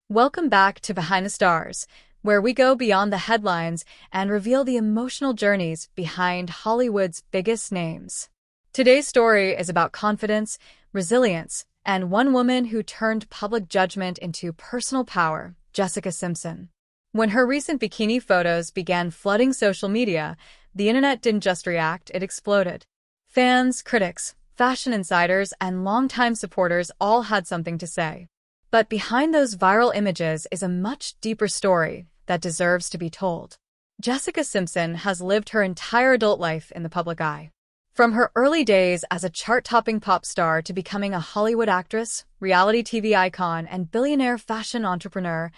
Welcome back to Behind the Stars, where we go beyond the headlines and reveal the emotional journeys behind Hollywood's biggest names. Today's story is about confidence, resilience, and one woman who turned public judgment into personal power, Jessica Simpson. When her recent bikini photos began flooding social media, the internet didn't just react, it exploded. Fans, critics, fashion insiders, and longtime supporters all had something to say. But behind those viral images is a much deeper story that deserves to be told. Jessica Simpson has lived her entire adult life in the public eye. From her early days as a chart-topping pop star to becoming a Hollywood actress, reality TV icon, and billionaire fashion entrepreneur,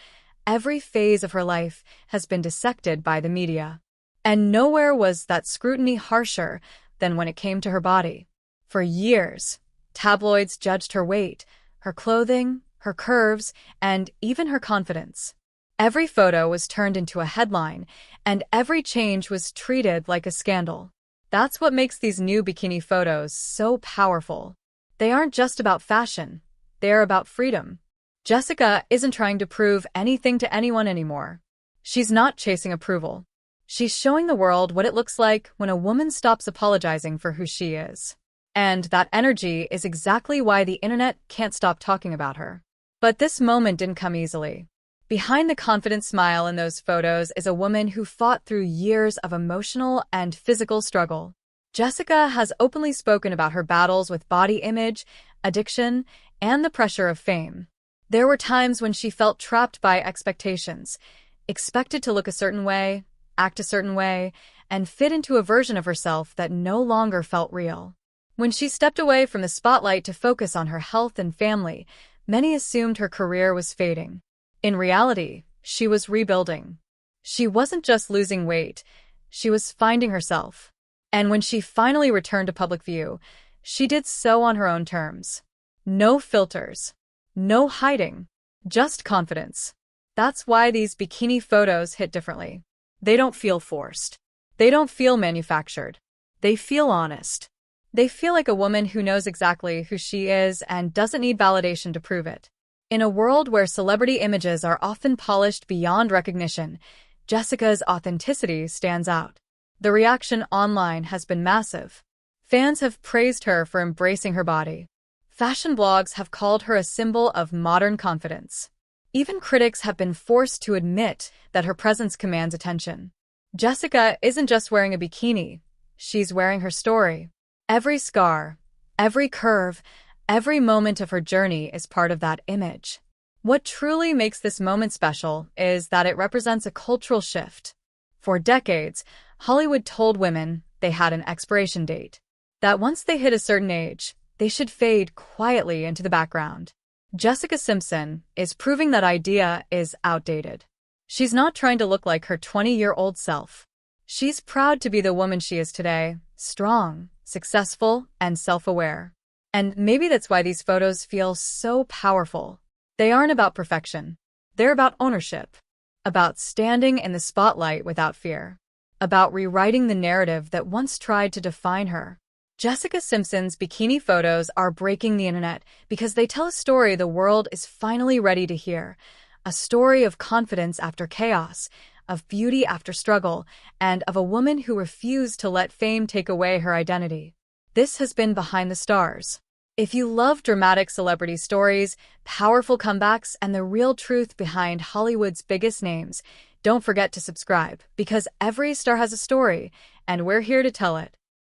every phase of her life has been dissected by the media. And nowhere was that scrutiny harsher than when it came to her body. For years, tabloids judged her weight, her clothing, her curves, and even her confidence. Every photo was turned into a headline, and every change was treated like a scandal. That's what makes these new bikini photos so powerful. They aren't just about fashion, they're about freedom. Jessica isn't trying to prove anything to anyone anymore. She's not chasing approval. She's showing the world what it looks like when a woman stops apologizing for who she is. And that energy is exactly why the internet can't stop talking about her. But this moment didn't come easily. Behind the confident smile in those photos is a woman who fought through years of emotional and physical struggle. Jessica has openly spoken about her battles with body image, addiction, and the pressure of fame. There were times when she felt trapped by expectations, expected to look a certain way, act a certain way, and fit into a version of herself that no longer felt real. When she stepped away from the spotlight to focus on her health and family, many assumed her career was fading. In reality, she was rebuilding. She wasn't just losing weight, she was finding herself. And when she finally returned to public view, she did so on her own terms. No filters, no hiding, just confidence. That's why these bikini photos hit differently. They don't feel forced. They don't feel manufactured. They feel honest. They feel like a woman who knows exactly who she is and doesn't need validation to prove it. In a world where celebrity images are often polished beyond recognition, Jessica's authenticity stands out. The reaction online has been massive. Fans have praised her for embracing her body. Fashion blogs have called her a symbol of modern confidence. Even critics have been forced to admit that her presence commands attention. Jessica isn't just wearing a bikini, she's wearing her story. Every scar, every curve, every moment of her journey is part of that image. What truly makes this moment special is that it represents a cultural shift. For decades, Hollywood told women they had an expiration date, that once they hit a certain age, they should fade quietly into the background. Jessica Simpson is proving that idea is outdated. She's not trying to look like her 20-year-old self. She's proud to be the woman she is today, strong, successful, and self-aware. And maybe that's why these photos feel so powerful. They aren't about perfection. They're about ownership. About standing in the spotlight without fear. About rewriting the narrative that once tried to define her. Jessica Simpson's bikini photos are breaking the internet because they tell a story the world is finally ready to hear. A story of confidence after chaos, of beauty after struggle, and of a woman who refused to let fame take away her identity. This has been Behind the Stars. If you love dramatic celebrity stories, powerful comebacks, and the real truth behind Hollywood's biggest names, don't forget to subscribe, because every star has a story, and we're here to tell it.